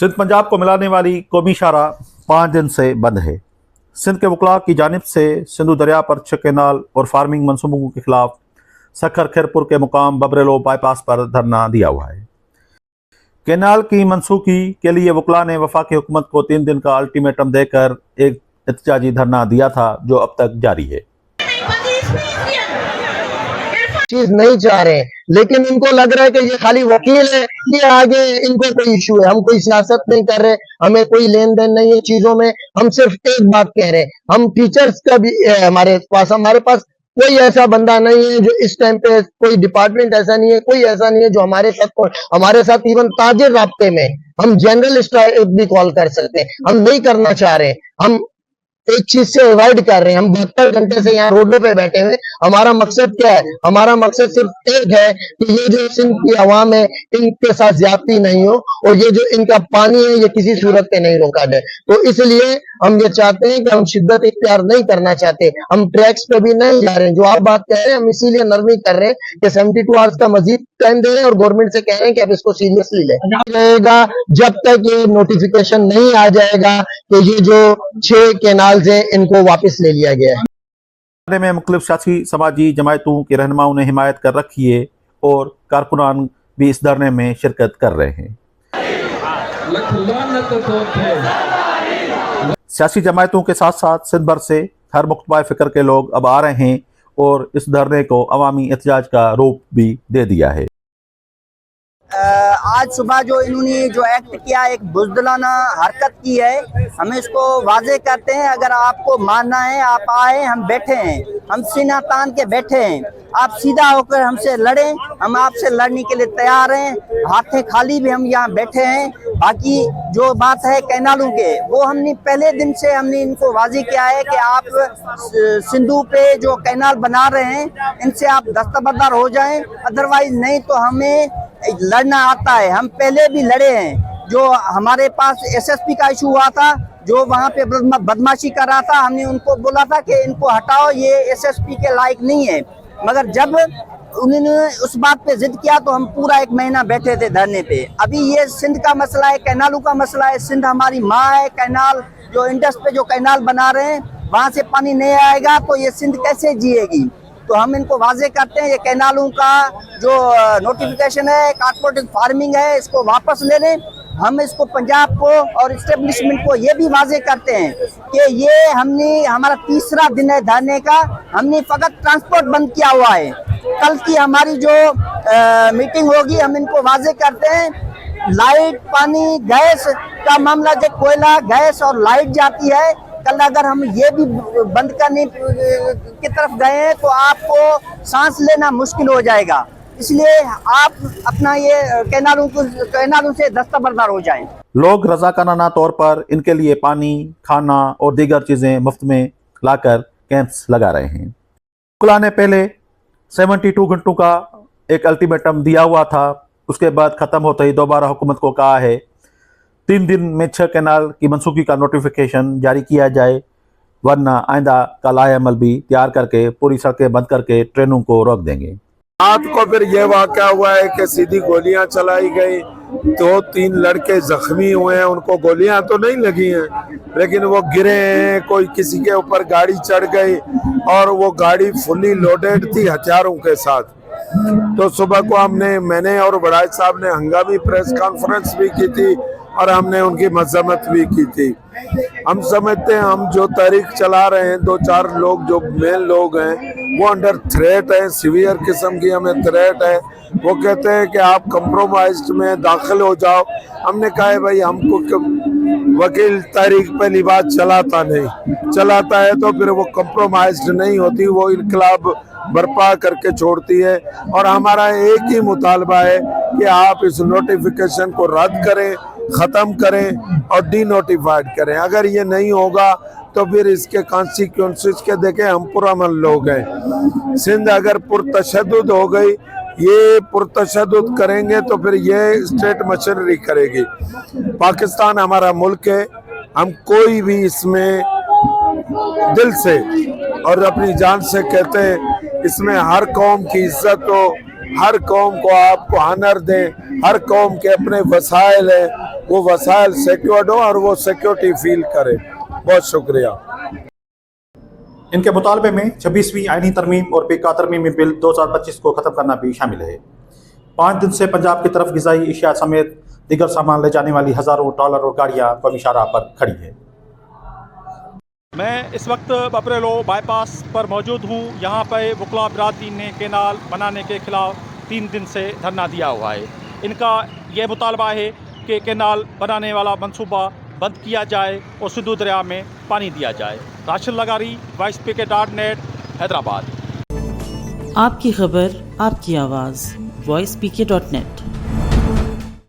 सिंध पंजाब को मिलाने वाली कौमी शाहरा 5 दिन से बंद है। सिंध के वकला की जानिब से सिंधु दरिया पर 6 कैनाल और फार्मिंग मनसूबों के खिलाफ सखर खैरपुर के मुकाम बबरेलो बाईपास पर धरना दिया हुआ है। कैनाल की मनसूखी के लिए वकला ने वफाकी हुकूमत को 3 दिन का अल्टीमेटम देकर एक एहतजाजी धरना दिया था, जो अब तक जारी है। चीज नहीं चाह रहे, लेकिन इनको लग रहा है कि ये खाली वकील है, ये आगे इनको कोई इशू है। हम कोई सियासत नहीं कर रहे, हमें कोई लेन देन नहीं है चीजों में। हम सिर्फ एक बात कह रहे हैं, हम टीचर्स का भी हमारे पास कोई ऐसा बंदा नहीं है जो इस टाइम पे, कोई डिपार्टमेंट ऐसा नहीं है, कोई ऐसा नहीं है जो हमारे साथ इवन ताजिर राब्ते में हम जनरल स्ट्राइक भी कॉल कर सकते हैं। हम नहीं करना चाह रहे, हम एक चीज से अवॉइड कर रहे हैं। हम 72 घंटे से यहाँ रोडों पे बैठे हुए। हमारा मकसद क्या है? हमारा मकसद सिर्फ एक है कि ये जो सिंध की आवाम है, इनके साथ ज्यादती नहीं हो, और ये जो इनका पानी है ये किसी सूरत पे नहीं रोका जाए। तो इसलिए हम ये चाहते हैं कि हम शिद्दत इख्तियार नहीं करना चाहते, हम ट्रैक्स पे भी नहीं जा रहे हैं। जो आप बात कह रहे हैं, हम इसीलिए नरमी कर रहे हैं कि 72 आवर्स का मजीद टाइम दे रहे हैं और गवर्नमेंट से कह रहे हैं कि आप इसको सीरियसली लें। रहेगा जब तक ये नोटिफिकेशन नहीं आ जाएगा कि ये जो 6 कैनाल से इनको वापस ले लिया गया है। में मुख्तलिफ सियासी समाजी जमायतों के रहनुमाओं ने हिमायत कर रखी है और कारकुनान भी इस धरने में शिरकत कर रहे हैं। सियासी जमायतों के साथ साथ सिंध भर से हर मुख्तलिफ फिक्र के लोग अब आ रहे हैं और इस धरने को अवामी एहतजाज का रूप भी दे दिया है। आज सुबह जो इन्होंने जो एक्ट किया, एक बुज़दिलाना हरकत की है, हम इसको वाजे करते हैं। अगर आपको मानना है, आप आए, हम बैठे हैं, हम सीना तान के बैठे हैं। आप सीधा होकर हमसे लड़ें, हम आपसे लड़ने के लिए तैयार हैं। हाथे खाली भी हम यहाँ बैठे हैं। बाकी जो बात है कैनालों के, वो हमने पहले दिन से हमने इनको वाजे किया है कि आप सिंधु पे जो कैनाल बना रहे हैं, इनसे आप दस्तबरदार हो जाएं, अदरवाइज नहीं तो हमें लड़ना आता है। हम पहले भी लड़े हैं। जो हमारे पास एसएसपी का इशू हुआ था, जो वहाँ पे बदमाशी कर रहा था, हमने उनको बोला था कि इनको हटाओ, ये एसएसपी के लायक नहीं है। मगर जब उन्होंने उस बात पे जिद किया तो हम पूरा 1 महीना बैठे थे धरने पे। अभी ये सिंध का मसला है, कैनालों का मसला है। सिंध हमारी माँ है। कैनाल जो इंडस पे जो कैनाल बना रहे हैं, वहाँ से पानी नहीं आएगा तो ये सिंध कैसे जिएगी? तो हम इनको वाजे करते हैं, ये कैनालों का जो नोटिफिकेशन है, कारपोरेट फार्मिंग है, इसको वापस ले लें। हम इसको पंजाब को और इस्टेब्लिशमेंट को ये भी वाजे करते हैं कि ये हमारा 3रा दिन है धरने का। हमने फकत ट्रांसपोर्ट बंद किया हुआ है। कल की हमारी जो मीटिंग होगी, हम इनको वाजे करते हैं, लाइट, पानी, गैस का मामला, जो कोयला, गैस और लाइट जाती है, कल अगर हम ये भी बंद करने की तरफ गए हैं तो आपको सांस लेना मुश्किल हो जाएगा। इसलिए आप अपना ये कैनालों से दस्तबरदार हो जाएं। लोग रज़ाकाराना तौर पर इनके लिए पानी, खाना और दीगर चीज़ें मुफ्त में लाकर कैंप्स लगा रहे हैं। वकला ने पहले 72 घंटों का एक अल्टीमेटम दिया हुआ था, उसके बाद ख़त्म होते ही दोबारा हुकूमत को कहा है 3 दिन में 6 कैनाल की मनसूखी का नोटिफिकेशन जारी किया जाए, वरना आइंदा का लाएअमल भी तैयार करके पूरी सड़कें बंद करके ट्रेनों को रोक देंगे। रात को फिर ये वाक़या हुआ है कि सीधी गोलियां चलाई गई, 2-3 लड़के जख्मी हुए हैं। उनको गोलियां तो नहीं लगी हैं, लेकिन वो गिरे हैं। कोई किसी के ऊपर गाड़ी चढ़ गई और वो गाड़ी फुली लोडेड थी हथियारों के साथ। तो सुबह को मैंने और वड़ाइच साहब ने हंगामी प्रेस कॉन्फ्रेंस भी की थी और हमने उनकी मजम्मत भी की थी। हम समझते हैं, हम जो तहरीक चला रहे हैं, 2-4 लोग जो मेन लोग हैं वो अंडर थ्रेट है, सीवियर किस्म की हमें थ्रेट है। वो कहते हैं कि आप कंप्रोमाइज्ड में दाखिल हो जाओ। हमने कहा है भाई, हमको वकील तहरीक पहली बात चलाता है तो फिर वो कंप्रोमाइज्ड नहीं होती, वो इनकलाब बर्पा करके छोड़ती है। और हमारा एक ही मुतालबा है कि आप इस नोटिफिकेशन को रद्द करें, ख़त्म करें और डीनोटिफाइड करें। अगर ये नहीं होगा तो फिर इसके कॉन्सिक्वेंसेस के देखें, हम पुरअमन लोग हैं। सिंध अगर पुरतशद्दुद हो गई, ये पुरतशद्दुद करेंगे तो फिर ये स्टेट मशीनरी करेगी। पाकिस्तान हमारा मुल्क है, हम कोई भी इसमें दिल से और अपनी जान से कहते हैं, इसमें हर कौम की इज्जत हो, हर कौम को आप ऑनर दें, हर कौम के अपने वसाइल हैं, وہ وسائل سیکورڈ ہو اور وہ سیکورٹی فیل کرے. بہت شکریہ. ان کے مطالبے میں 26ویں آئینی ترمیم اور پیکا ترمیمی بل 2025 کو ختم کرنا بھی شامل ہے. 5 دن سے پنجاب کی طرف غذائی اشیاء سمیت دیگر سامان لے جانے والی ہزاروں ٹرالر اور گاڑیاں قومی شاہراہ پر کھڑی ہیں. میں اس وقت بپریلو بائی پاس پر موجود ہوں. یہاں پہ وکلا برادری نے کینال بنانے کے خلاف 3 دن سے دھرنا دیا ہوا ہے. ان کا یہ مطالبہ ہے کہ کینال بنانے والا منصوبہ بند کیا جائے اور سندھو دریا میں پانی دیا جائے. راشد لغاری، voicepk.net، حیدرآباد. آپ کی خبر، آپ کی آواز، voicepk.net.